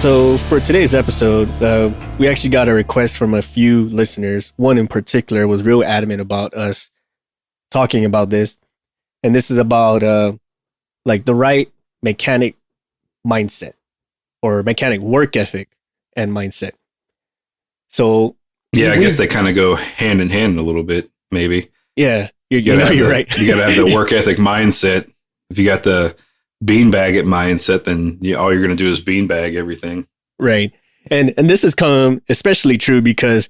So for today's episode, we actually got a request from a few listeners. One in particular was real adamant about us talking about this. And this is about like the right mechanic mindset or mechanic work ethic and mindset. So yeah, I guess they kind of go hand in hand a little bit, maybe. Yeah, you're right. You got to have the work ethic mindset. If you got the beanbag it mindset, then all you're going to do is beanbag everything. Right. And this has come especially true because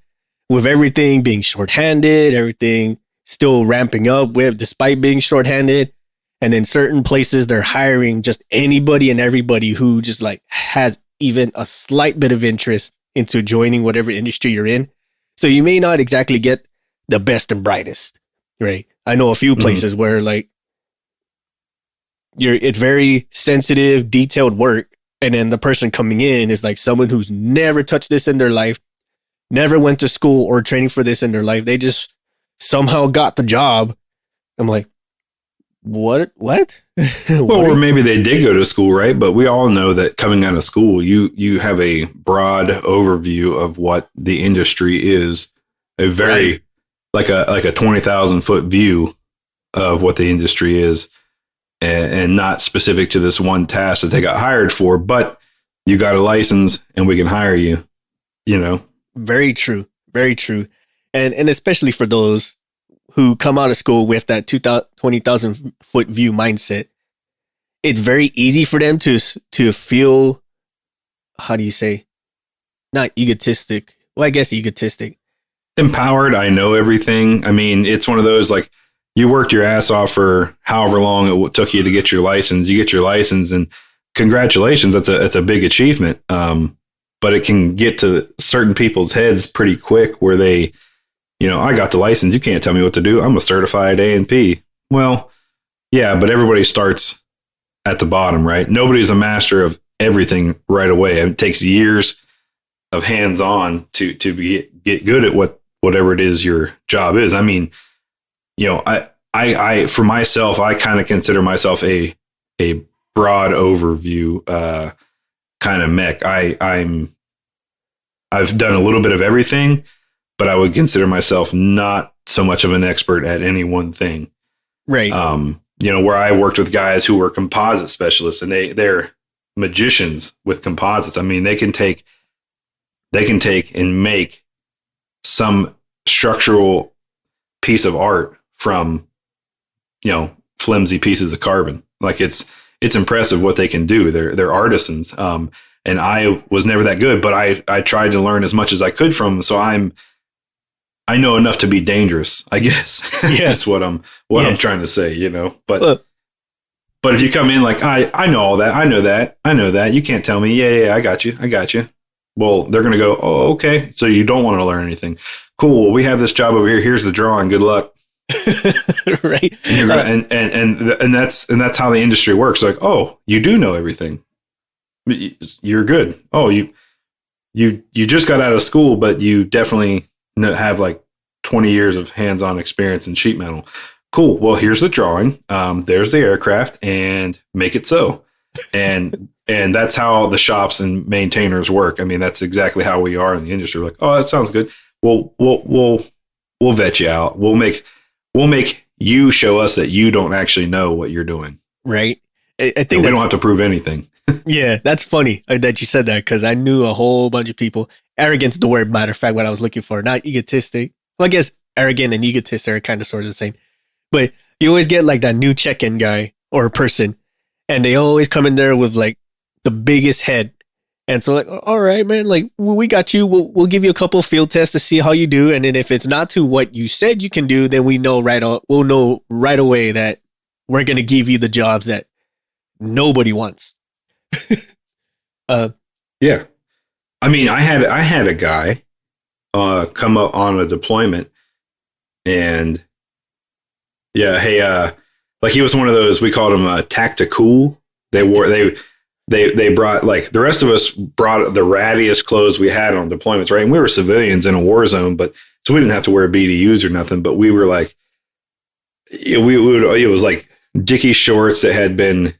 with everything being shorthanded, everything still ramping up despite being shorthanded. And in certain places, they're hiring just anybody and everybody who just like has even a slight bit of interest into joining whatever industry you're in. So you may not exactly get the best and brightest, right? I know a few places where like it's very sensitive, detailed work. And then the person coming in is like someone who's never touched this in their life, never went to school or training for this in their life. They just somehow got the job. I'm like, what? Well, or maybe they did go to school, right? But we all know that coming out of school, you have a broad overview of what the industry is, a very like a 20,000 foot view of what the industry is, and not specific to this one task that they got hired for. But you got a license, and we can hire you. You know, very true, very true, and especially for those who come out of school with that 20,000 foot view mindset, it's very easy for them to feel, how do you say, not egotistic. Well, I guess egotistic. Empowered. I know everything. I mean, it's one of those like you worked your ass off for however long it took you to get your license. You get your license, and congratulations. That's a big achievement. But it can get to certain people's heads pretty quick where they, I got the license. You can't tell me what to do. I'm a certified A&P. Well, yeah, but everybody starts at the bottom, right? Nobody's a master of everything right away. It takes years of hands-on to get good at whatever it is your job is. I mean, I for myself, I kind of consider myself a broad overview kind of mech. I've done a little bit of everything, but I would consider myself not so much of an expert at any one thing. Right. Where I worked with guys who were composite specialists, and they're magicians with composites. I mean, they can take and make some structural piece of art from, flimsy pieces of carbon. Like it's impressive what they can do. They're artisans. And I was never that good, but I tried to learn as much as I could from them. So I know enough to be dangerous, I guess. That's what I'm trying to say, But if you come in like I know all that, I know that. You can't tell me, yeah, I got you. Well, they're gonna go, oh, okay. So you don't want to learn anything. Cool. Well, we have this job over here. Here's the drawing. Good luck. Right. And that's how the industry works. Like, oh, you do know everything. You're good. Oh, you just got out of school, but you definitely have like 20 years of hands-on experience in sheet metal. Cool. Well, here's the drawing. There's the aircraft, and make it so. And that's how the shops and maintainers work. I mean, that's exactly how we are in the industry. We're like, oh, that sounds good. We'll vet you out. We'll make you show us that you don't actually know what you're doing. Right. I think we don't have to prove anything. Yeah, that's funny that you said that, because I knew a whole bunch of people. Arrogance is the word, matter of fact, what I was looking for. Not egotistic. Well, I guess arrogant and egotist are kind of sort of the same. But you always get like that new check-in guy or person, and they always come in there with like the biggest head. And so like, all right, man, like we got you. We'll give you a couple of field tests to see how you do. And then if it's not to what you said you can do, then we'll know right away that we're going to give you the jobs that nobody wants. Yeah. I mean, I had a guy come up on a deployment, and yeah, hey, like he was one of those, we called him tactical. They brought, like the rest of us brought the rattiest clothes we had on deployments, right? And we were civilians in a war zone, but so we didn't have to wear BDUs or nothing, but we were like, it was like dicky shorts that had been,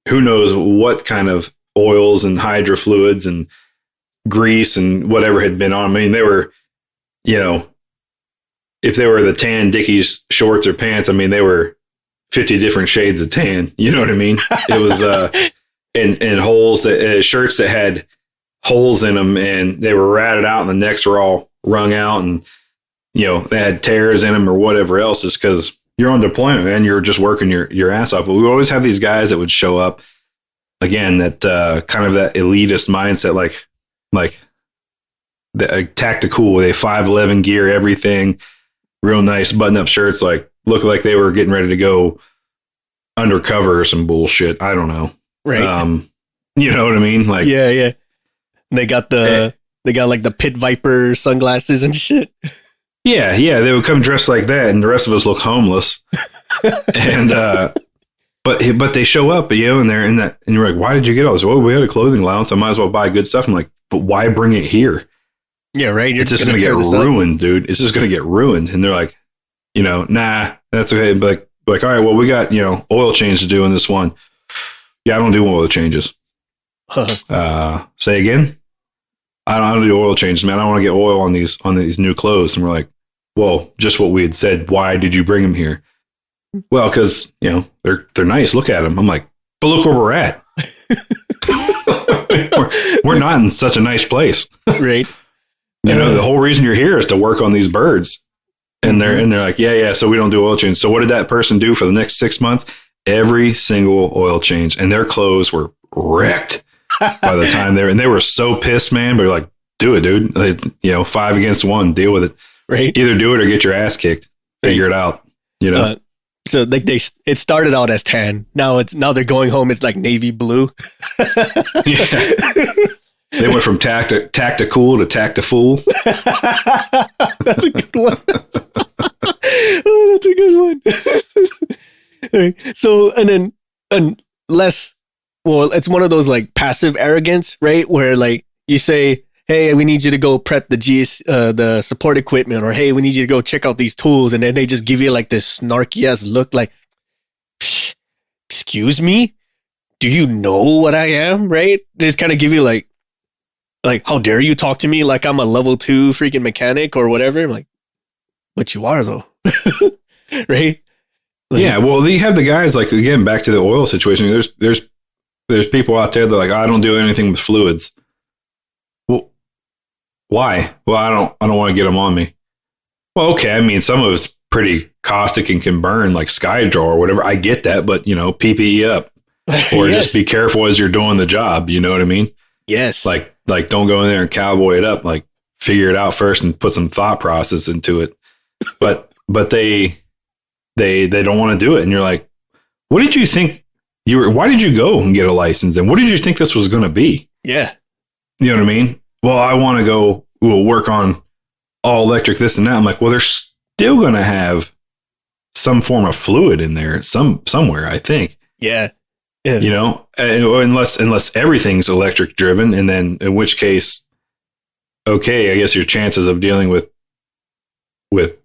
who knows what kind of oils and hydro fluids and grease and whatever had been on. I mean, they were, you know, if they were the tan Dickies shorts or pants, I mean, they were 50 different shades of tan. You know what I mean? It was, and holes that, shirts that had holes in them and they were ratted out and the necks were all wrung out and, you know, they had tears in them or whatever else. Is because you're on deployment, man. You're just working your ass off. But we always have these guys that would show up again, that kind of that elitist mindset, like the tactical with a 511 gear, everything real nice button up shirts, like look like they were getting ready to go undercover or some bullshit. I don't know. Right. You know what I mean? Like, yeah. They got like the Pit Viper sunglasses and shit. Yeah. They would come dressed like that, and the rest of us look homeless. And but they show up, you know, and they're in that, and you're like, why did you get all this? Well, we had a clothing allowance. I might as well buy good stuff. I'm like, but why bring it here? Yeah, right. It's just going to get ruined, dude. It's just going to get ruined. And they're like, you know, nah, that's okay. But like, all right, well, we got, you know, oil change to do in this one. Yeah, I don't do oil changes. Say again? I don't do oil changes, man. I don't want to get oil on these new clothes. And we're like, well, just what we had said. Why did you bring them here? Well, because, you know, they're nice. Look at them. I'm like, but look where we're at. we're not in such a nice place, right? You know, the whole reason you're here is to work on these birds. And they're like, yeah. So we don't do oil change. So what did that person do for the next 6 months? Every single oil change, and their clothes were wrecked by the time they were so pissed, man. But we're like, do it, dude. You know, 5 against 1, deal with it. Right. Either do it or get your ass kicked. Figure it out. You know. So like it started out as tan. Now they're going home. It's like navy blue. Yeah. They went from tactical to tactifool. That's a good one. Oh, that's a good one. Right. So it's one of those like passive arrogance, right? Where like you say, hey, we need you to go prep the support equipment, or hey, we need you to go check out these tools, and then they just give you like this snarky ass look, like, excuse me, do you know what I am? Right? They just kind of give you like, how dare you talk to me like I'm a level 2 freaking mechanic or whatever? I'm like, but you are though, right? Like, yeah. Well, you have the guys, like, again, back to the oil situation. There's people out there that are like, I don't do anything with fluids. Well, why? Well, I don't want to get them on me. Well, okay. I mean, some of it's pretty caustic and can burn, like Skydraw or whatever. I get that, but, you know, PPE up, or yes. Just be careful as you're doing the job. You know what I mean? Yes. Like don't go in there and cowboy it up. Like, figure it out first and put some thought process into it. But they don't want to do it. And you're like, what did you think why did you go and get a license? And what did you think this was going to be? Yeah. You know what I mean? Well, I want to go, we'll work on all electric, this and that. I'm like, well, they're still going to have some form of fluid in there somewhere, I think. Yeah. You know, unless everything's electric driven, and then in which case, okay, I guess your chances of dealing with, but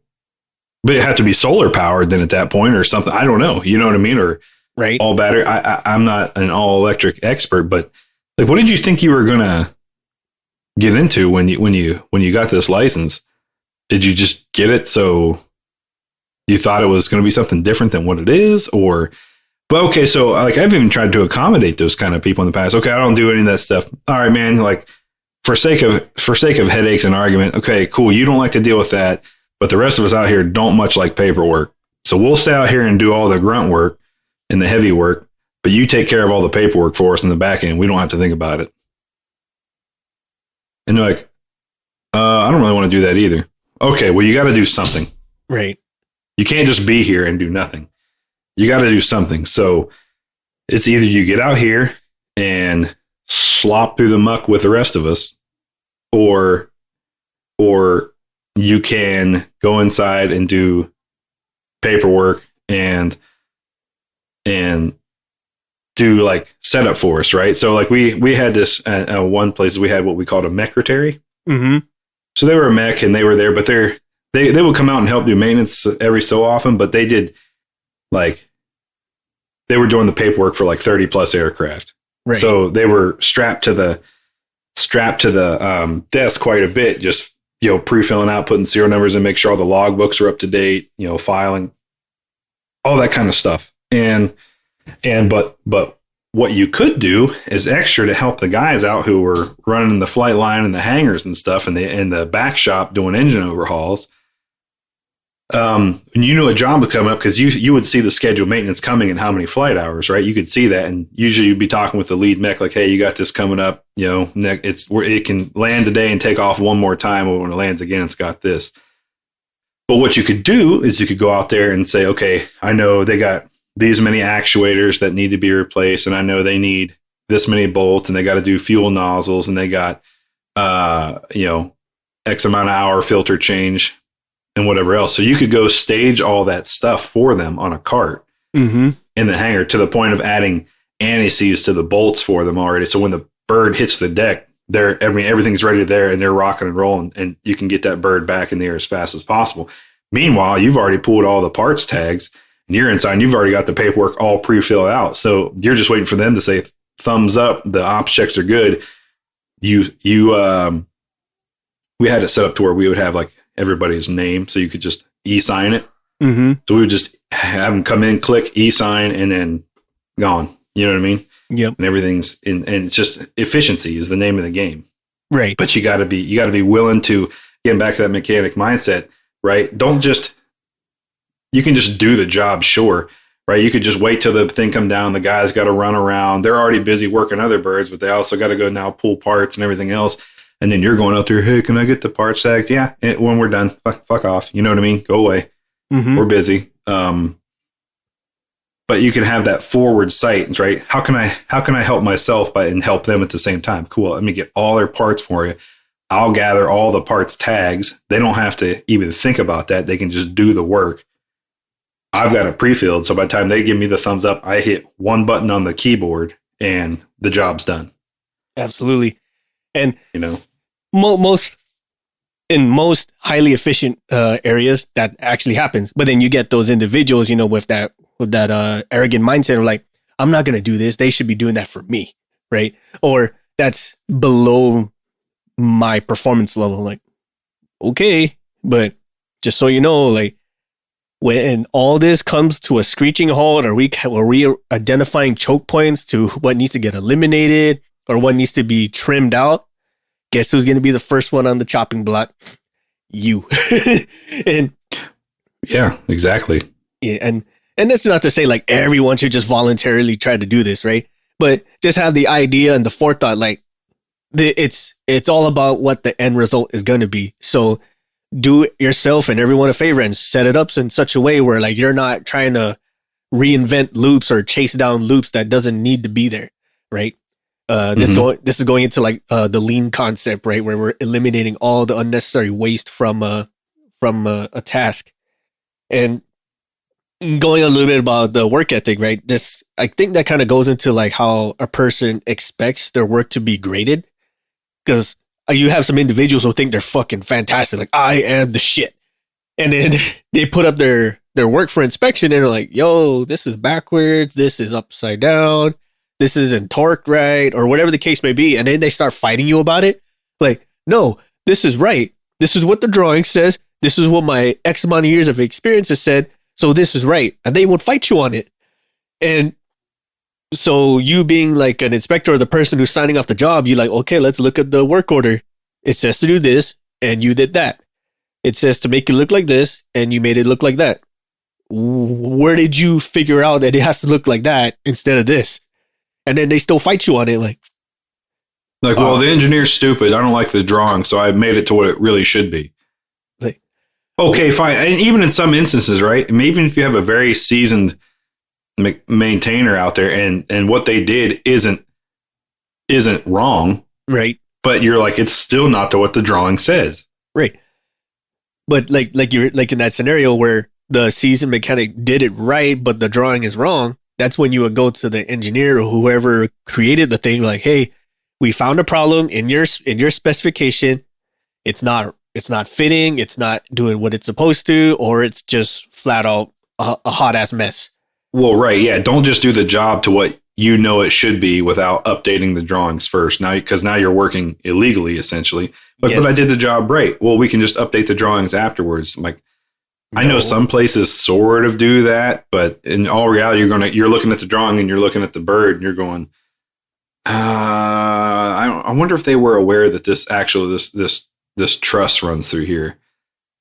it had to be solar powered then at that point or something. I don't know. You know what I mean? Or right. All battery. I'm not an all electric expert, but like, what did you think you were gonna get into when you got this license? Did you just get it so you thought it was going to be something different than what it is, or? But okay, so like, I've even tried to accommodate those kind of people in the past. Okay, I don't do any of that stuff. All right, man. Like, for sake of headaches and argument. Okay, cool. You don't like to deal with that, but the rest of us out here don't much like paperwork. So we'll stay out here and do all the grunt work and the heavy work, but you take care of all the paperwork for us in the back end. We don't have to think about it. And they're like, I don't really want to do that either. Okay, well, you got to do something. Right. You can't just be here and do nothing. You got to do something. So it's either you get out here and slop through the muck with the rest of us, or you can go inside and do paperwork and do like setup for us, right? So like we had this one place, we had what we called a mecretary. Mm-hmm. So they were a mech and they were there, but they would come out and help do maintenance every so often, but they did, like, they were doing the paperwork for like 30 plus aircraft. Right. So they were strapped to the desk quite a bit, just pre-filling out, putting serial numbers in, make sure all the logbooks are up to date, filing, all that kind of stuff. But what you could do is extra to help the guys out who were running the flight line and the hangars and stuff, and the back shop doing engine overhauls. And you knew a job was coming up because you would see the scheduled maintenance coming and how many flight hours, right? You could see that, and usually you'd be talking with the lead mech like, "Hey, you got this coming up. It can land today and take off one more time, but when it lands again, it's got this." But what you could do is you could go out there and say, "Okay, I know they got these many actuators that need to be replaced, and I know they need this many bolts, and they got to do fuel nozzles, and they got X amount of hour filter change." And whatever else. So you could go stage all that stuff for them on a cart in the hangar, to the point of adding anti-seize to the bolts for them already. So when the bird hits the deck, everything's ready there and they're rocking and rolling, and you can get that bird back in the air as fast as possible. Meanwhile, you've already pulled all the parts tags and you're inside and you've already got the paperwork all pre-filled out. So you're just waiting for them to say thumbs up. The ops checks are good. We had it set up to where we would have like everybody's name, so you could just e-sign it. So we would just have them come in, click e-sign, and then gone. You know what I mean? Yep. And everything's and it's just efficiency is the name of the game, right? But you got to be willing to, getting back to that mechanic mindset, right? You can just do the job, sure, right? You could just wait till the thing come down. The guys got to run around. They're already busy working other birds, but they also got to go now pull parts and everything else. And then you're going out there, "Hey, can I get the parts tags?" Yeah, when we're done, fuck off. You know what I mean? Go away. We're busy. But you can have that forward sight, right? How can I help myself and help them at the same time? Cool. Let me get all their parts for you. I'll gather all the parts tags. They don't have to even think about that. They can just do the work. I've got it pre-filled, so by the time they give me the thumbs up, I hit one button on the keyboard and the job's done. Absolutely. And most highly efficient areas that actually happens, but then you get those individuals, with that arrogant mindset of like, "I'm not going to do this. They should be doing that for me," right? Or that's below my performance level. Like, okay, but just so you know, like, when all this comes to a screeching halt, are we identifying choke points to what needs to get eliminated or what needs to be trimmed out? Guess who's going to be the first one on the chopping block? You. And yeah, exactly. Yeah, and that's not to say like everyone should just voluntarily try to do this, right? But just have the idea and the forethought, like it's all about what the end result is going to be. So do yourself and everyone a favor and set it up in such a way where like you're not trying to reinvent loops or chase down loops that doesn't need to be there, right? This is going into like the lean concept, right, where we're eliminating all the unnecessary waste from a task. And going a little bit about the work ethic, right? I think that kind of goes into like how a person expects their work to be graded, because you have some individuals who think they're fucking fantastic, like I am the shit, and then they put up their work for inspection and they're like, "Yo, this is backwards, this is upside down, this isn't torqued right," or whatever the case may be. And then they start fighting you about it. Like, "No, this is right. This is what the drawing says. This is what my X amount of years of experience has said. So this is right." And they would fight you on it. And so you being like an inspector or the person who's signing off the job, you're like, "Okay, let's look at the work order. It says to do this and you did that. It says to make it look like this and you made it look like that. Where did you figure out that it has to look like that instead of this?" And then they still fight you on it. Like, well, the engineer's stupid. I don't like the drawing, so I made it to what it really should be. Like, okay, fine. And even in some instances, right? I mean, even if you have a very seasoned maintainer out there and what they did isn't wrong, right? But you're like, it's still not to what the drawing says, right? But like you're like in that scenario where the seasoned mechanic did it right, but the drawing is wrong. That's when you would go to the engineer or whoever created the thing, like, "Hey, we found a problem in your specification. It's not fitting. It's not doing what it's supposed to, or it's just flat out a hot ass mess." Well, right, yeah. Don't just do the job to what you know it should be without updating the drawings first. Now, because now you're working illegally, essentially. But I did the job right. Well, we can just update the drawings afterwards. I'm like, I know some places sort of do that, but in all reality, you're looking at the drawing and you're looking at the bird and you're going, I wonder if they were aware that this truss runs through here,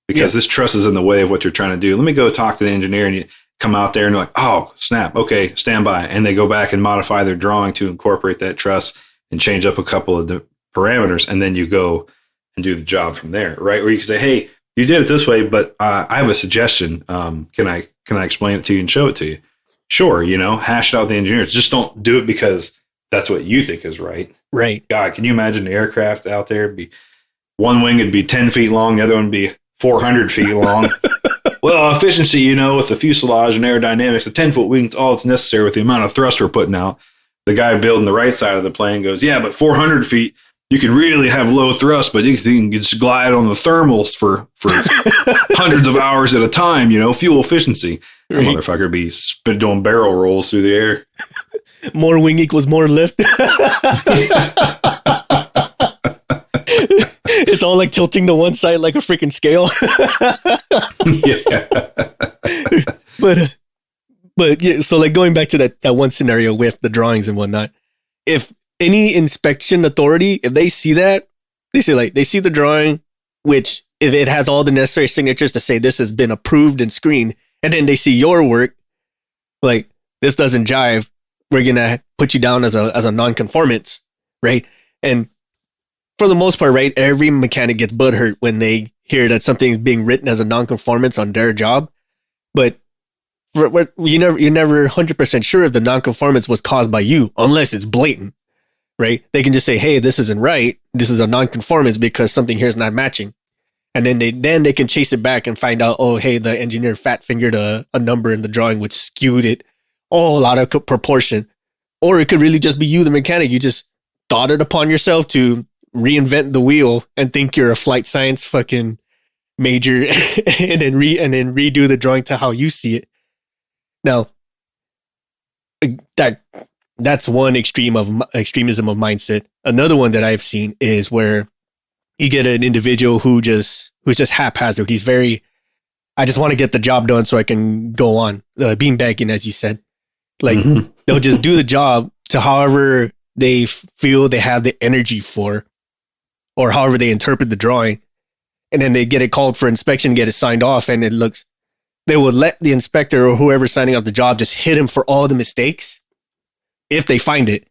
because this truss is in the way of what you're trying to do. Let me go talk to the engineer, and you come out there and you're like, oh, snap. Okay, stand by. And they go back and modify their drawing to incorporate that truss and change up a couple of the parameters. And then you go and do the job from there, right? Where you can say, hey, you did it this way, but I have a suggestion. Can I explain it to you and show it to you? Sure. Hash it out with the engineers. Just don't do it because that's what you think is right. Right. God, can you imagine the aircraft out there? One wing would be 10 feet long. The other one would be 400 feet long. Well, efficiency, with the fuselage and aerodynamics, the 10-foot wing's all that's necessary with the amount of thrust we're putting out. The guy building the right side of the plane goes, yeah, but 400 feet, you can really have low thrust, but you can just glide on the thermals for hundreds of hours at a time, fuel efficiency. Right. That motherfucker be doing barrel rolls through the air. More wing equals more lift. It's all like tilting to one side like a freaking scale. Yeah. But yeah, so like going back to that one scenario with the drawings and whatnot, if any inspection authority, if they see that, they see the drawing, which if it has all the necessary signatures to say this has been approved and screened, and then they see your work, like this doesn't jive, we're gonna put you down as a nonconformance, right? And for the most part, right, every mechanic gets butthurt when they hear that something is being written as a nonconformance on their job. But you're never 100% sure if the nonconformance was caused by you, unless it's blatant, right? They can just say, hey, this isn't right. This is a nonconformance because something here is not matching. And then they can chase it back and find out, oh, hey, the engineer fat fingered a number in the drawing, which skewed it all out of proportion. Or it could really just be you, the mechanic. You just thought it upon yourself to reinvent the wheel and think you're a flight science fucking major and then redo the drawing to how you see it. Now, that's one extremism of mindset. Another one that I've seen is where you get an individual who's just haphazard. He's very, I just want to get the job done so I can go on. Beanbagging, as you said. Like, they'll just do the job to however they feel they have the energy for, or however they interpret the drawing. And then they get it called for inspection, get it signed off, and they will let the inspector or whoever's signing off the job just hit him for all the mistakes if they find it.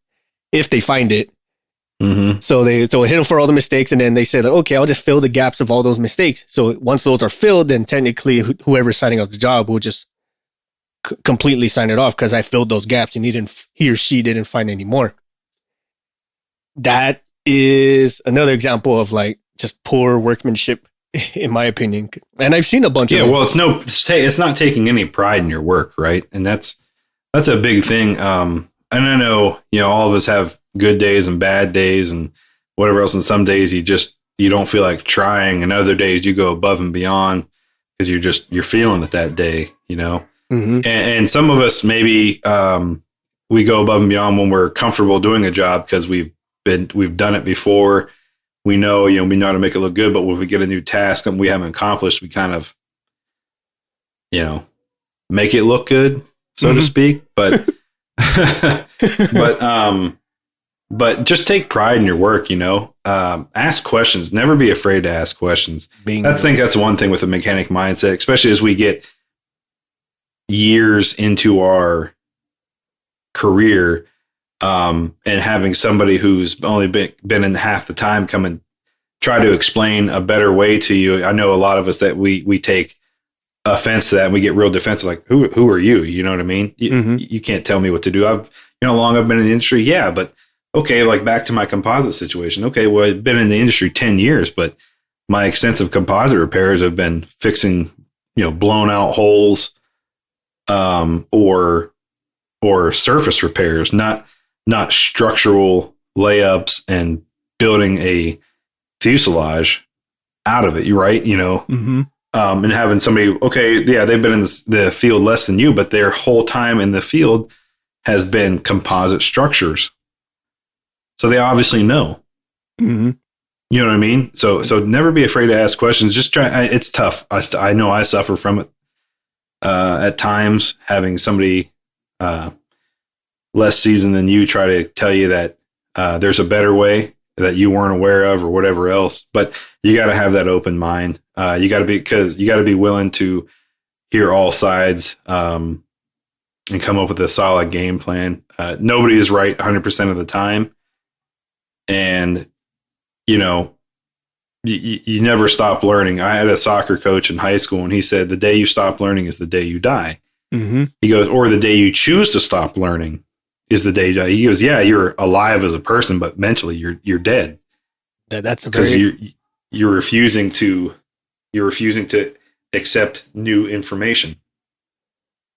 So they hit him for all the mistakes, and then they say, okay, I'll just fill the gaps of all those mistakes. So once those are filled, then technically whoever's signing off the job will just completely sign it off because I filled those gaps and he or she didn't find any more. That is another example of like just poor workmanship, in my opinion. And I've seen a bunch of them. Well, it's not taking any pride in your work, right? And that's a big thing. And I know, all of us have good days and bad days and whatever else. And some days you don't feel like trying, and other days you go above and beyond because you're feeling it that day, And some of us maybe we go above and beyond when we're comfortable doing a job because we've done it before. We know, we know how to make it look good, but when we get a new task and we haven't accomplished, we kind of, make it look good, so to speak. But, but just take pride in your work, ask questions, never be afraid to ask questions. I think that's one thing with a mechanic mindset, especially as we get years into our career. And having somebody who's only been in half the time come and try to explain a better way to you. I know a lot of us that we take offense to that and we get real defensive. Like, who are you? You know what I mean? You can't tell me what to do. How long I've been in the industry? Yeah, but okay. Like back to my composite situation. Okay. Well, I've been in the industry 10 years, but my extensive composite repairs have been fixing, blown out holes, or surface repairs, not structural layups and building a fuselage out of it. You're right. And having somebody, okay, yeah, they've been in the field less than you, but their whole time in the field has been composite structures. So they obviously know. Mm-hmm. You know what I mean? So never be afraid to ask questions. Just try. It's tough. I know I suffer from it at times, having somebody less seasoned than you try to tell you that there's a better way that you weren't aware of or whatever else. But you got to have that open mind. You got to be willing to hear all sides and come up with a solid game plan. Nobody is right 100% of the time. And, you never stop learning. I had a soccer coach in high school, and he said, the day you stop learning is the day you die. Mm-hmm. He goes, or the day you choose to stop learning is the day you die. He goes, yeah, you're alive as a person, but mentally you're dead. That's because you're refusing to accept new information.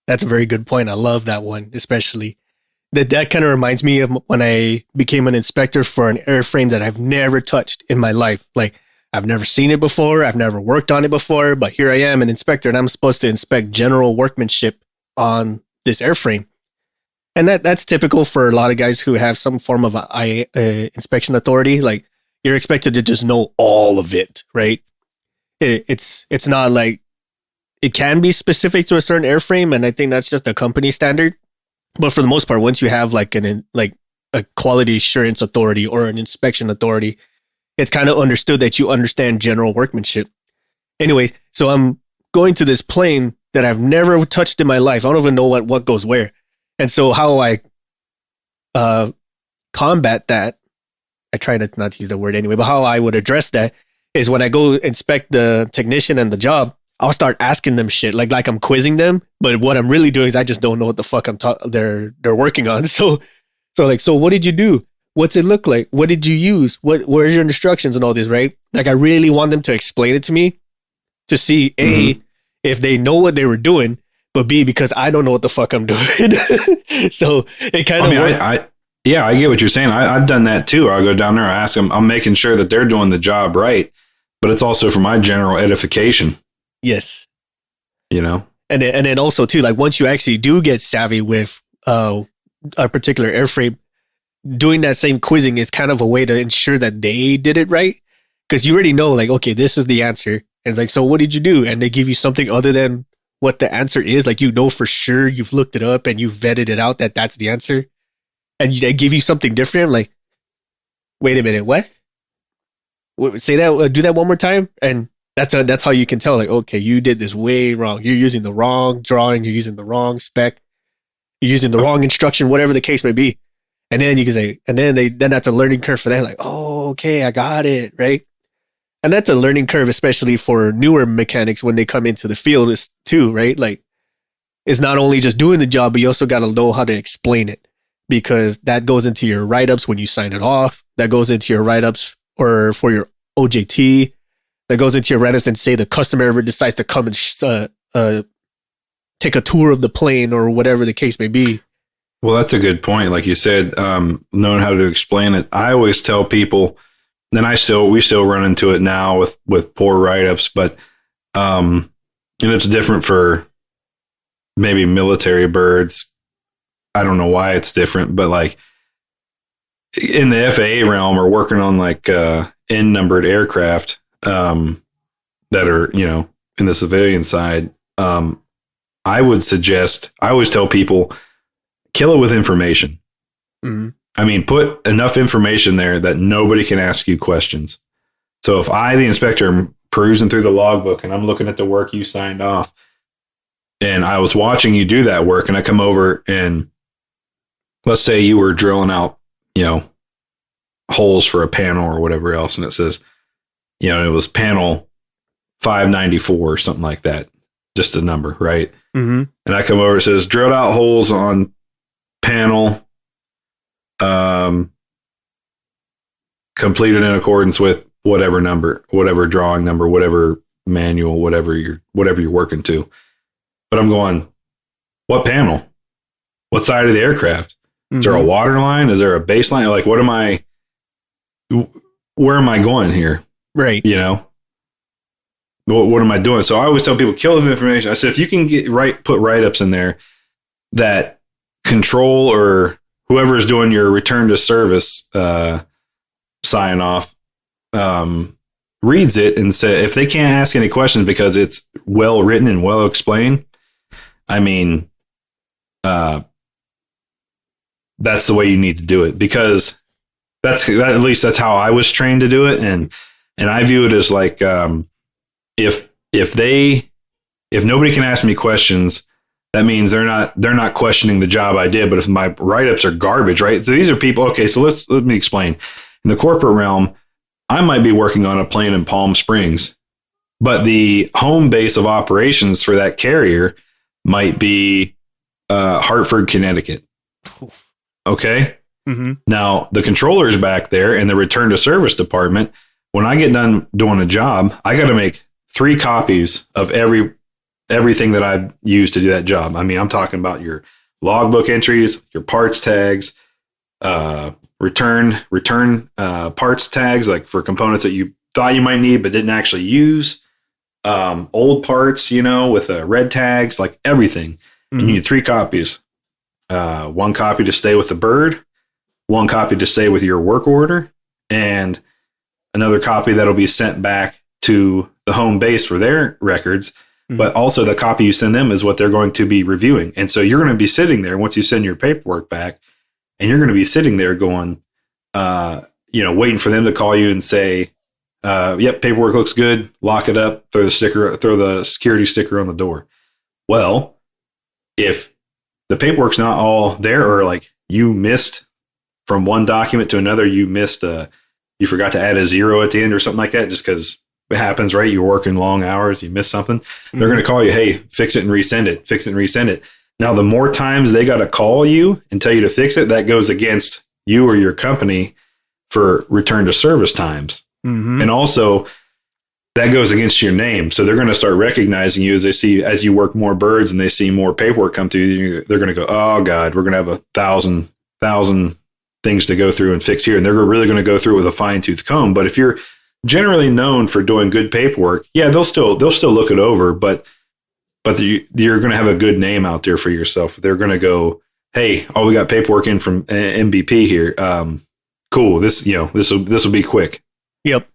That's a very good point. I love that one, especially that kind of reminds me of when I became an inspector for an airframe that I've never touched in my life. Like, I've never seen it before. I've never worked on it before, but here I am, an inspector, and I'm supposed to inspect general workmanship on this airframe. And that's typical for a lot of guys who have some form of inspection authority. Like, you're expected to just know all of it, right? It's not like, it can be specific to a certain airframe, and I think that's just a company standard. But for the most part, once you have like a quality assurance authority or an inspection authority, it's kind of understood that you understand general workmanship. Anyway, so I'm going to this plane that I've never touched in my life. I don't even know what goes where. And so how I combat that, I try to not use that word anyway, but how I would address that is when I go inspect the technician and the job, I'll start asking them shit like I'm quizzing them. But what I'm really doing is I just don't know what the fuck they're working on. So what did you do? What's it look like? What did you use? Where's your instructions and all this, right? Like, I really want them to explain it to me to see A, if they know what they were doing, but B, because I don't know what the fuck I'm doing. So it kind of. I get what you're saying. I've done that too. I'll go down there, I ask them, I'm making sure that they're doing the job right, but it's also for my general edification. Yes. And then also too, like, once you actually do get savvy with a particular airframe, doing that same quizzing is kind of a way to ensure that they did it right. Because you already know, like, okay, this is the answer. And it's like, so what did you do? And they give you something other than what the answer is. Like, for sure you've looked it up and you've vetted it out that that's the answer. And they give you something different. I'm like, wait a minute, what? Say that, do that one more time. And that's how you can tell, like, okay, you did this way wrong. You're using the wrong drawing. You're using the wrong spec. You're using the wrong instruction, whatever the case may be. And then you can say, and then that's a learning curve for them. Like, oh, okay, I got it, right? And that's a learning curve, especially for newer mechanics when they come into the field too, right? Like, it's not only just doing the job, but you also got to know how to explain it, because that goes into your write-ups when you sign it off. That goes into your write-ups or for your OJT. That goes into your write-ups and say the customer ever decides to come and take a tour of the plane or whatever the case may be. Well, that's a good point. Like you said, knowing how to explain it. I always tell people, then we still run into it now with poor write-ups, but and it's different for maybe military birds. I don't know why it's different, but like in the FAA realm, or working on like N-numbered aircraft that are, in the civilian side, I would suggest, I always tell people, kill it with information. Mm-hmm. I mean, put enough information there that nobody can ask you questions. So if I, the inspector, am perusing through the logbook and I'm looking at the work you signed off, and I was watching you do that work, and I come over and let's say you were drilling out, holes for a panel or whatever else, and it says, it was panel 594 or something like that, just a number, right? Mm-hmm. And I come over, it says drilled out holes on panel, completed in accordance with whatever number, whatever drawing number, whatever manual, whatever you're working to. But I'm going, what panel? What side of the aircraft? Mm-hmm. Is there a water line? Is there a baseline? Like, where am I going here? Right. What am I doing? So I always tell people, kill the information. I said, if you can put write-ups in there that control or whoever is doing your return to service sign off reads it and say, if they can't ask any questions because it's well written and well explained, I mean, that's the way you need to do it, because at least that's how I was trained to do it. And I view it as like, if nobody can ask me questions, that means they're not questioning the job I did. But if my write-ups are garbage, right? So these are people. Okay. So let me explain. In the corporate realm, I might be working on a plane in Palm Springs, but the home base of operations for that carrier might be Hartford, Connecticut. Okay. Mm-hmm. Now the controller is back there in the return to service department. When I get done doing a job, I got to make 3 copies of everything that I've used to do that job. I mean, I'm talking about your logbook entries, your parts tags, return parts tags, like for components that you thought you might need but didn't actually use, old parts, with red tags, like everything. Mm-hmm. You need 3 copies. 1 copy to stay with the bird, 1 copy to stay with your work order, and another copy that'll be sent back to the home base for their records. Mm-hmm. But also the copy you send them is what they're going to be reviewing. And so you're going to be sitting there once you send your paperwork back, and you're going to be sitting there going, waiting for them to call you and say, yep, paperwork looks good. Lock it up. Throw the security sticker on the door. Well, if the paperwork's not all there, or like you missed from one document to another, you you forgot to add a 0 at the end or something like that, just because it happens, right? You're working long hours, you miss something. Mm-hmm. They're going to call you, hey, fix it and resend it. Fix it and resend it. Now, the more times they got to call you and tell you to fix it, that goes against you or your company for return to service times. Mm-hmm. And also that goes against your name. So they're going to start recognizing you as you work more birds and they see more paperwork come through. They're going to go, oh God, we're going to have 1,000 things to go through and fix here. And they're really going to go through it with a fine tooth comb. But if you're generally known for doing good paperwork, yeah, they'll still look it over, but you're going to have a good name out there for yourself. They're going to go, hey, we got paperwork in from MVP here. Cool. This will be quick. Yep.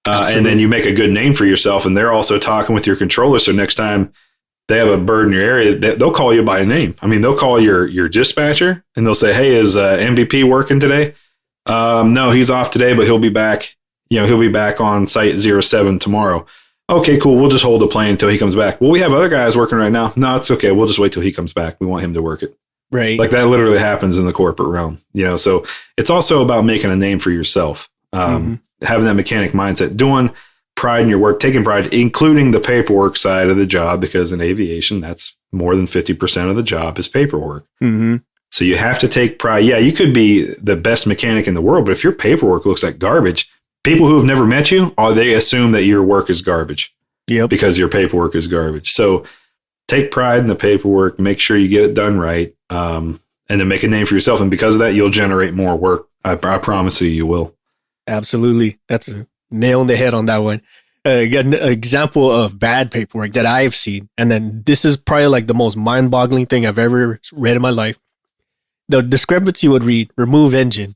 And then you make a good name for yourself, and they're also talking with your controller. So next time they have a bird in your area, they'll call you by name. I mean, they'll call your dispatcher and they'll say, hey, is MVP working today? No, he's off today, but he'll be back. He'll be back on site 07 tomorrow. Okay, cool. We'll just hold the plane until he comes back. Well, we have other guys working right now. No, it's okay. We'll just wait till he comes back. We want him to work it. Right. Like that literally happens in the corporate realm, so it's also about making a name for yourself. Having that mechanic mindset, doing pride in your work, taking pride, including the paperwork side of the job, because in aviation, that's more than 50% of the job is paperwork. Mm-hmm. So you have to take pride. Yeah, you could be the best mechanic in the world, but if your paperwork looks like garbage, people who have never met you, they assume that your work is garbage. Yep. Because your paperwork is garbage. So take pride in the paperwork, make sure you get it done right, and then make a name for yourself. And because of that, you'll generate more work. I promise you will. Absolutely. That's a nail on the head on that one. Got an example of bad paperwork that I've seen. And then this is probably like the most mind-boggling thing I've ever read in my life. The discrepancy would read remove engine.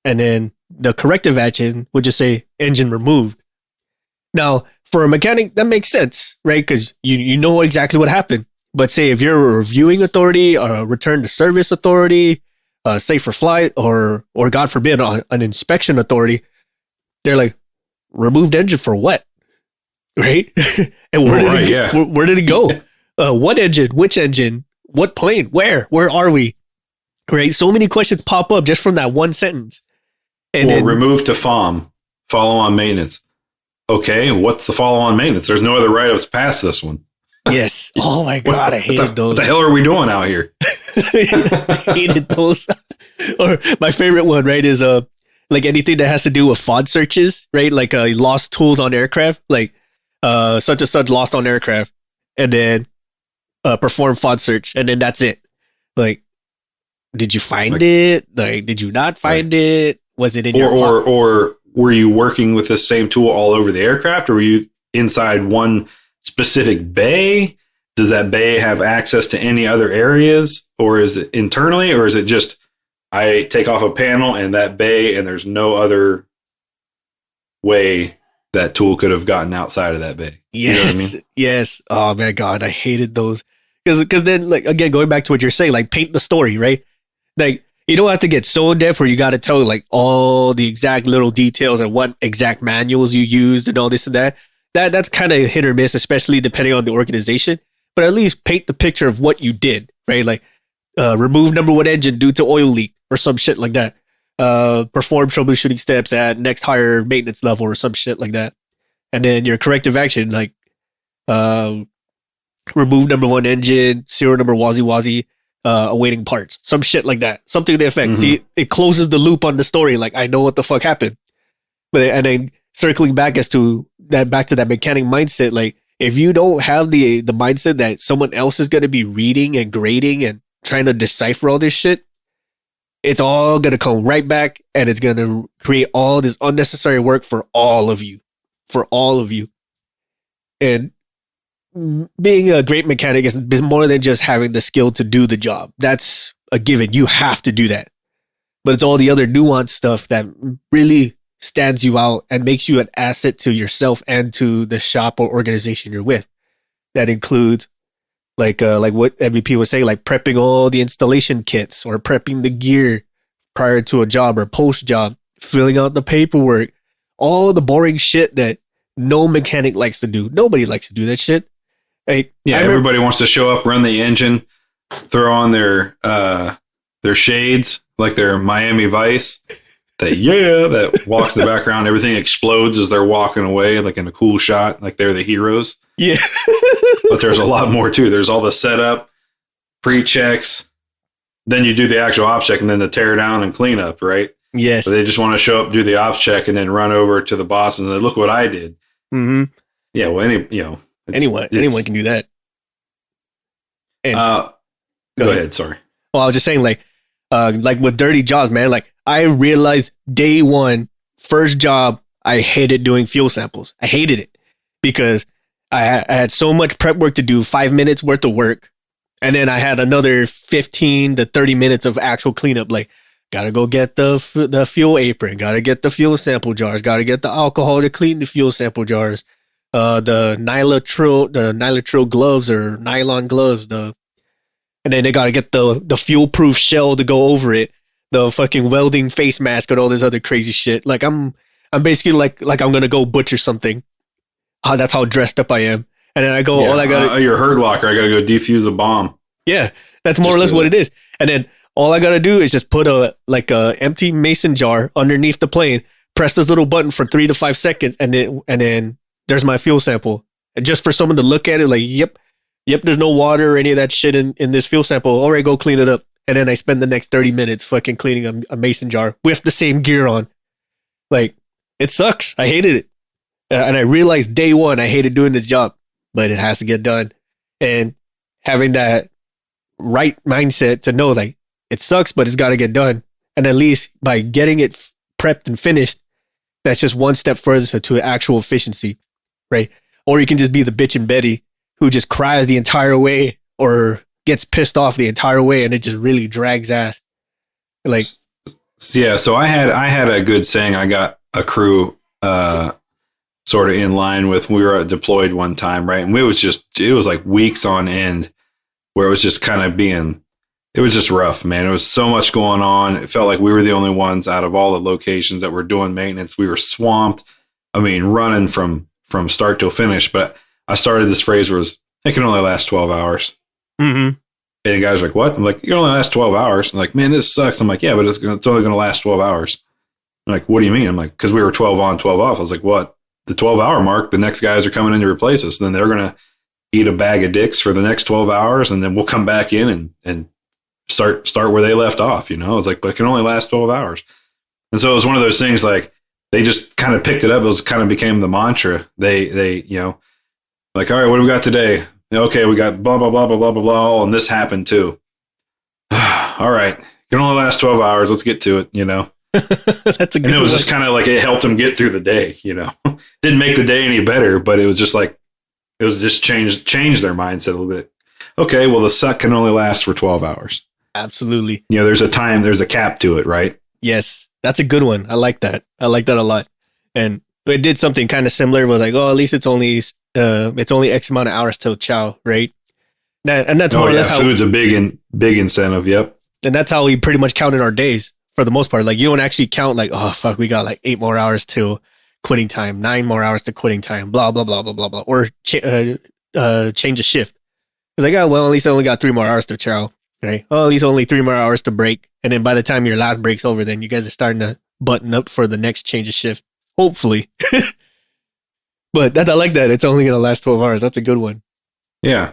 And then the corrective action would just say engine removed. Now, for a mechanic, that makes sense, right? Because you know exactly what happened. But say if you're a reviewing authority or a return to service authority, safe for flight, or God forbid, an inspection authority, they're like, removed engine for what? Right? And where did it go? What engine? Which engine? What plane? Where are we? Right? So many questions pop up just from that one sentence. And then, remove to FOM, follow on maintenance. Okay, what's the follow on maintenance? There's no other write-ups past this one. Yes. Oh my God, I hated those. What the hell are we doing out here? I hated those. Or my favorite one, right, is like anything that has to do with FOD searches, right? Like lost tools on aircraft, like such and such lost on aircraft, and then perform FOD search, and then that's it. Like, did you find it? Like, did you not find it? Was it in your or were you working with the same tool all over the aircraft, or were you inside one specific bay? does that bay have access to any other areas, or is it internally, or is it just I take off a panel and that bay and there's no other way that tool could have gotten outside of that bay? Yes, you know what I mean? Yes. Oh my God, I hated those. Because then, like, again, going back to what you're saying, like, paint the story, right? Like, you don't have to get so in depth where you got to tell, like, all the exact little details and what exact manuals you used and all this and that. That's kind of hit or miss, especially depending on the organization. But at least paint the picture of what you did, right? Like, remove number one engine due to oil leak or some shit like that. Perform troubleshooting steps at next higher maintenance level or some shit like that. And then your corrective action, like, remove number one engine, serial number wazi, awaiting parts, some shit like that, something to the effect. Mm-hmm. See, it closes the loop on the story. Like, I know what the fuck happened. But and then circling back to that mechanic mindset, like, if you don't have the mindset that someone else is going to be reading and grading and trying to decipher all this shit, it's all going to come right back, and it's going to create all this unnecessary work for all of you. And being a great mechanic is more than just having the skill to do the job. That's a given. You have to do that. But it's all the other nuanced stuff that really stands you out and makes you an asset to yourself and to the shop or organization you're with. That includes like what MVP was saying, like prepping all the installation kits or prepping the gear prior to a job or post job, filling out the paperwork, all the boring shit that no mechanic likes to do. Nobody likes to do that shit. Hey, everybody wants to show up, run the engine, throw on their shades like they're Miami Vice. That walks in the background. Everything explodes as they're walking away, like in a cool shot, like they're the heroes. Yeah. But there's a lot more too. There's all the setup, pre-checks, then you do the actual ops check, and then the tear down and clean up, right? Yes. So they just want to show up, do the ops check, and then run over to the boss and say, look what I did. Mm-hmm. Yeah, well, anyone can do that. And, go ahead. Sorry. Well, I was just saying, like with dirty jobs, man. Like, I realized day one, first job, I hated doing fuel samples. I hated it because I had so much prep work to do, 5 minutes worth of work, and then I had another 15 to 30 minutes of actual cleanup. Like, gotta go get the fuel apron, gotta get the fuel sample jars, gotta get the alcohol to clean the fuel sample jars. The nitrile gloves or nylon gloves, and then they gotta get the fuel proof shell to go over it, the fucking welding face mask and all this other crazy shit. Like, I'm basically like I'm gonna go butcher something. That's how dressed up I am. And then I go, all I gotta your herd locker, I gotta go defuse a bomb. Yeah, that's more or less what it is. And then all I gotta do is just put a empty mason jar underneath the plane, press this little button for 3 to 5 seconds, and then there's my fuel sample. And just for someone to look at it, like, yep, there's no water or any of that shit in this fuel sample. All right, go clean it up. And then I spend the next 30 minutes fucking cleaning a mason jar with the same gear on. Like, it sucks. I hated it. And I realized day one, I hated doing this job, but it has to get done. And having that right mindset to know, like, it sucks, but it's got to get done. And at least by getting it prepped and finished, that's just one step further to actual efficiency, right? Or you can just be the bitch and Betty who just cries the entire way or gets pissed off the entire way, and it just really drags ass. Like, yeah. So I had a good saying. I got a crew sort of in line with. We were deployed one time, right? And it was like weeks on end where it was just kind of it was just rough, man. It was so much going on. It felt like we were the only ones out of all the locations that were doing maintenance. We were swamped. I mean, running from start till finish. But I started this phrase where it can only last 12 hours. Mm-hmm. And the guys are like, what? I'm like, it can only last 12 hours. I'm like, man, this sucks. I'm like, yeah, but it's only going to last 12 hours. I'm like, what do you mean? I'm like, because we were 12 on, 12 off. I was like, what? The 12-hour mark, the next guys are coming in to replace us. And then they're going to eat a bag of dicks for the next 12 hours. And then we'll come back in and start where they left off. I was like, but it can only last 12 hours. And so it was one of those things, like, they just kind of picked it up. It was kind of became the mantra. They like, all right, what do we got today? Okay, we got blah, blah, blah, blah, blah, blah, blah. And this happened too. All right. It can only last 12 hours. Let's get to it, That's a good And it was one. just kind of like, it helped them get through the day, Didn't make the day any better, but it was just like, It was just change their mindset a little bit. Okay, well, the suck can only last for 12 hours. Absolutely. There's a cap to it, right? Yes, that's a good one. I like that. I like that a lot. And it did something kind of similar with like, at least it's only X amount of hours till chow, right? And that's more or less how food's a big incentive. Yep. And that's how we pretty much counted our days for the most part. Like you don't actually count like, oh fuck, we got like 8 more hours till quitting time, 9 more hours to quitting time, blah blah blah blah blah blah, or change a shift. It's like, well, at least I only got 3 more hours to chow, right? Oh, at least only 3 more hours to break, and then by the time your last break's over, then you guys are starting to button up for the next change of shift, hopefully. But I like that. It's only gonna last 12 hours. That's a good one. Yeah.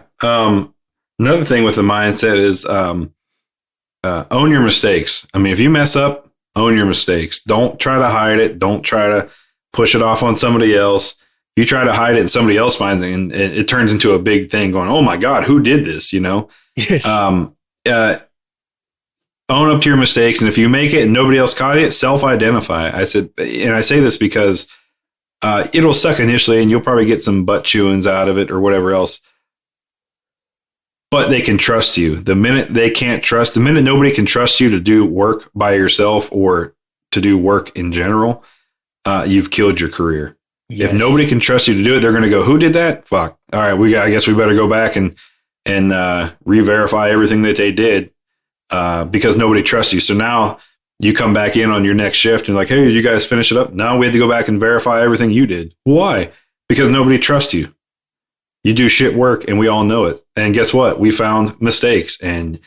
Another thing with the mindset is own your mistakes. I mean, if you mess up, own your mistakes. Don't try to hide it. Don't try to push it off on somebody else. If you try to hide it and somebody else finds it, and it turns into a big thing going, oh my God, who did this? Yes. Own up to your mistakes. And if you make it and nobody else caught it, self-identify. I say this because it'll suck initially and you'll probably get some butt chewings out of it or whatever else. But they can trust you. The minute nobody can trust you to do work by yourself or to do work in general, you've killed your career. Yes. If nobody can trust you to do it, they're going to go, who did that? Fuck. All right. I guess we better go back and re-verify everything that they did because nobody trusts you. So now you come back in on your next shift and like, hey, did you guys finish it up? Now we had to go back and verify everything you did. Why? Because nobody trusts you. You do shit work and we all know it. And guess what? We found mistakes and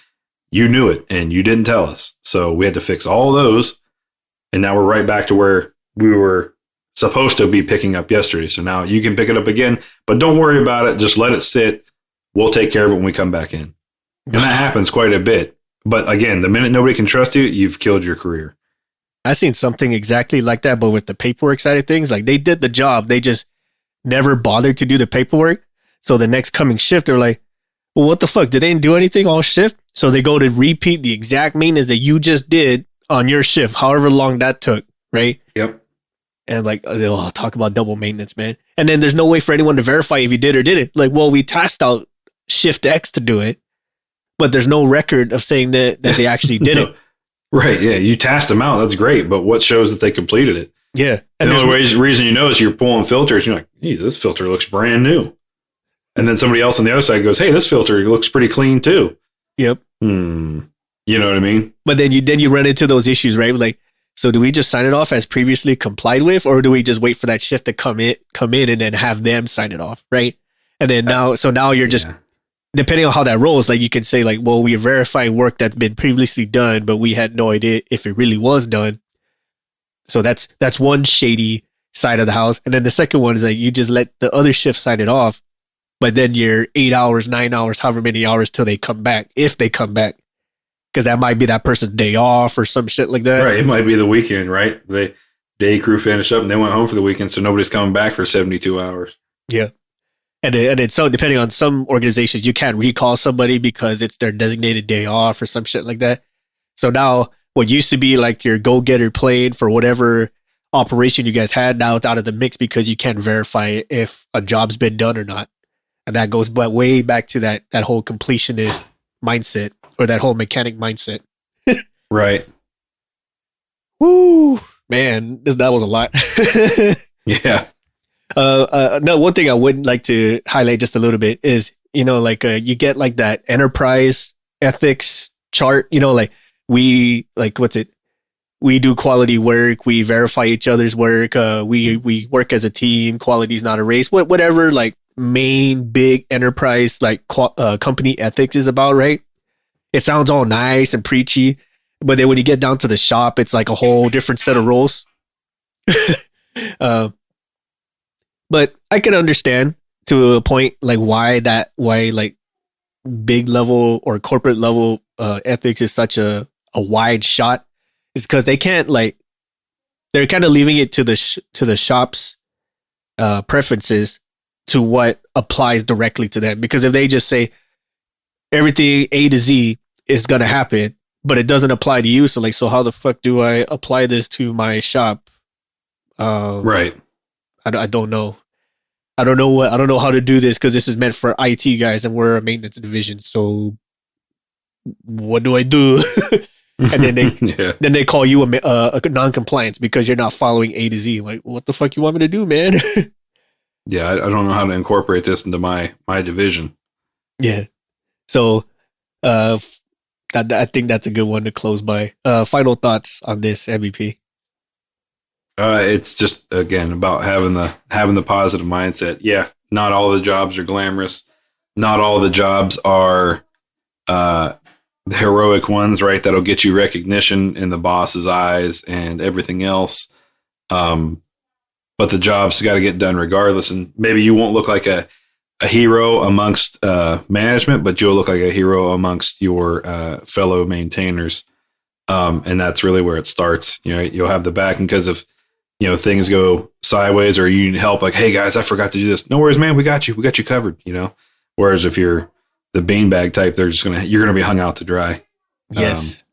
you knew it and you didn't tell us. So we had to fix all those. And now we're right back to where we were supposed to be picking up yesterday. So now you can pick it up again, but don't worry about it. Just let it sit. We'll take care of it when we come back in. And that happens quite a bit. But again, the minute nobody can trust you, you've killed your career. I seen something exactly like that, but with the paperwork side of things, like they did the job. They just never bothered to do the paperwork. So the next coming shift, they're like, well, what the fuck? Did they didn't do anything all shift? So they go to repeat the exact maintenance that you just did on your shift, however long that took, right? Yep. And like, oh, talk about double maintenance, man. And then there's no way for anyone to verify if you did or didn't. Like, well, we tasked out shift X to do it, but there's no record of saying that they actually did it. Right. Yeah. You tasked them out. That's great. But what shows that they completed it? Yeah. And the only reason you know is you're pulling filters. You're like, hey, this filter looks brand new. And then somebody else on the other side goes, hey, this filter looks pretty clean too. Yep. You know what I mean? But then you run into those issues, right? Like, so do we just sign it off as previously complied with, or do we just wait for that shift to come in and then have them sign it off, right? And then now you're just, depending on how that rolls, like you can say like, well, we verify work that's been previously done, but we had no idea if it really was done. So that's one shady side of the house. And then the second one is like, you just let the other shift sign it off, but then you're 8 hours, 9 hours, however many hours till they come back, if they come back. Because that might be that person's day off or some shit like that. Right. It might be the weekend, right? The day crew finished up and they went home for the weekend, so nobody's coming back for 72 hours. Yeah. And it's so depending on some organizations, you can't recall somebody because it's their designated day off or some shit like that. So now what used to be like your go-getter plane for whatever operation you guys had, now it's out of the mix because you can't verify if a job's been done or not. And that goes way back to that whole completionist mindset. Or that whole mechanic mindset. Right. Woo, man, that was a lot. Yeah. No, one thing I would like to highlight just a little bit is, like you get like that enterprise ethics chart, like we do quality work. We verify each other's work. We work as a team. Quality is not a race. Whatever like main big enterprise like company ethics is about, right? It sounds all nice and preachy, but then when you get down to the shop, it's like a whole different set of rules. But I can understand to a point like why like big level or corporate level ethics is such a wide shot. It's because they can't they're kind of leaving it to the shop's preferences to what applies directly to them. Because if they just say everything A to Z is going to happen, but it doesn't apply to you. So how the fuck do I apply this to my shop? Right. I don't know. I don't know how to do this because this is meant for IT guys and we're a maintenance division. So what do I do? And then they call you a non-compliance because you're not following A to Z. Like, what the fuck you want me to do, man? Yeah, I don't know how to incorporate this into my division. Yeah. So, I think that's a good one to close by. Final thoughts on this MVP. It's just, again, about having the positive mindset. Yeah, not all the jobs are glamorous. Not all the jobs are the heroic ones, right? That'll get you recognition in the boss's eyes and everything else. But the job's got to get done regardless. And maybe you won't look like a hero amongst management, but you'll look like a hero amongst your fellow maintainers. And that's really where it starts. You know, you'll have the backing because if, you know, things go sideways or you need help, like, hey guys, I forgot to do this. No worries, man. We got you covered, you know? Whereas if you're the beanbag type, you're going to be hung out to dry. Yes.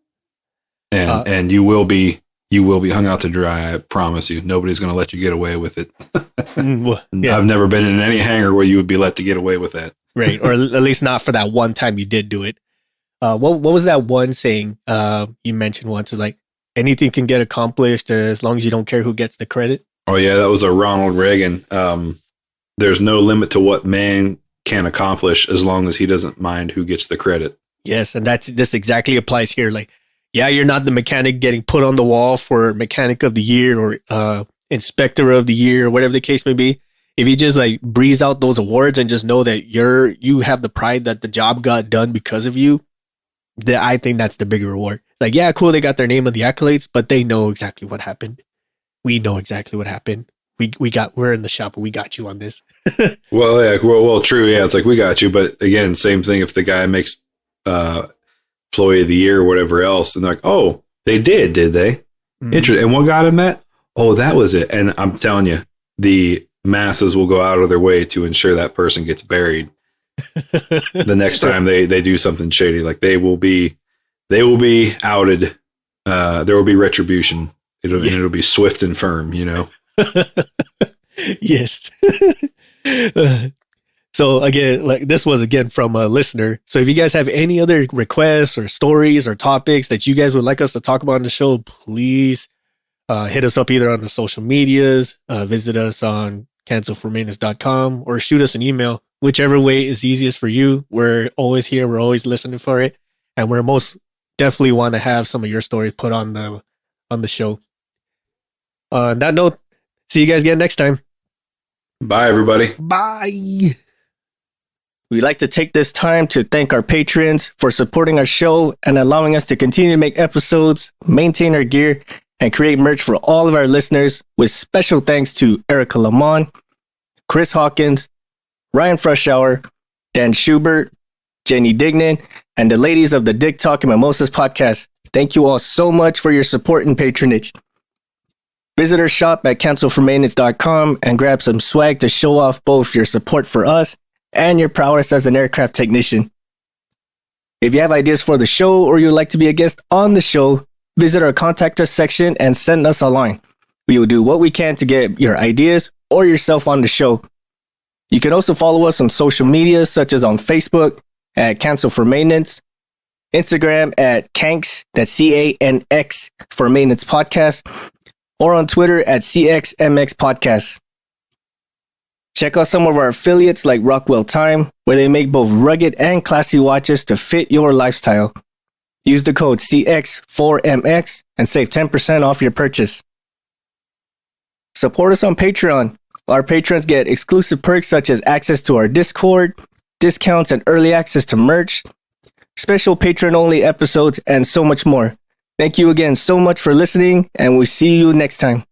And you will be hung out to dry. I promise you. Nobody's going to let you get away with it. I've never been in any hangar where you would be let to get away with that. Right. Or at least not for that one time you did do it. What was that one saying you mentioned once? It's like, anything can get accomplished as long as you don't care who gets the credit. Oh yeah, that was a Ronald Reagan. There's no limit to what man can accomplish as long as he doesn't mind who gets the credit. Yes, and this exactly applies here. Like, yeah, you're not the mechanic getting put on the wall for mechanic of the year or inspector of the year or whatever the case may be. If you just like breeze out those awards and just know that you have the pride that the job got done because of you, then I think that's the bigger reward. Like, yeah, cool, they got their name on the accolades, but they know exactly what happened. We know exactly what happened. We're in the shop, but we got you on this. Well, yeah, well, true. Yeah, it's like we got you, but again, same thing. If the guy makes employee of the year or whatever else, and they're like, oh, they did they? Mm-hmm. Interesting. And what got him that? Oh, that was it. And I'm telling you, the masses will go out of their way to ensure that person gets buried. The next time they do something shady, like they will be outed. There will be retribution. It'll be swift and firm, you know? Yes. So again, like this was again from a listener. So if you guys have any other requests or stories or topics that you guys would like us to talk about on the show, please hit us up either on the social medias, visit us on cancelformaintenance.com or shoot us an email. Whichever way is easiest for you. We're always here. We're always listening for it. And we're most definitely want to have some of your stories put on the show. On that note, see you guys again next time. Bye, everybody. Bye. We'd like to take this time to thank our patrons for supporting our show and allowing us to continue to make episodes, maintain our gear, and create merch for all of our listeners, with special thanks to Erica Lamont, Chris Hawkins, Ryan Frushauer, Dan Schubert, Jenny Dignan, and the ladies of the Dick Talk and Mimosas podcast. Thank you all so much for your support and patronage. Visit our shop at cancelformaintenance.com and grab some swag to show off both your support for us and your prowess as an aircraft technician. If you have ideas for the show or you'd like to be a guest on the show, visit our contact us section and send us a line. We will do what we can to get your ideas or yourself on the show. You can also follow us on social media, such as on Facebook at Cancel for Maintenance, Instagram at Canx, that's CANX for Maintenance Podcast, or on Twitter at CXMX Podcast. Check out some of our affiliates like Rockwell Time, where they make both rugged and classy watches to fit your lifestyle. Use the code CX4MX and save 10% off your purchase. Support us on Patreon. Our patrons get exclusive perks such as access to our Discord, discounts and early access to merch, special patron-only episodes, and so much more. Thank you again so much for listening, and we'll see you next time.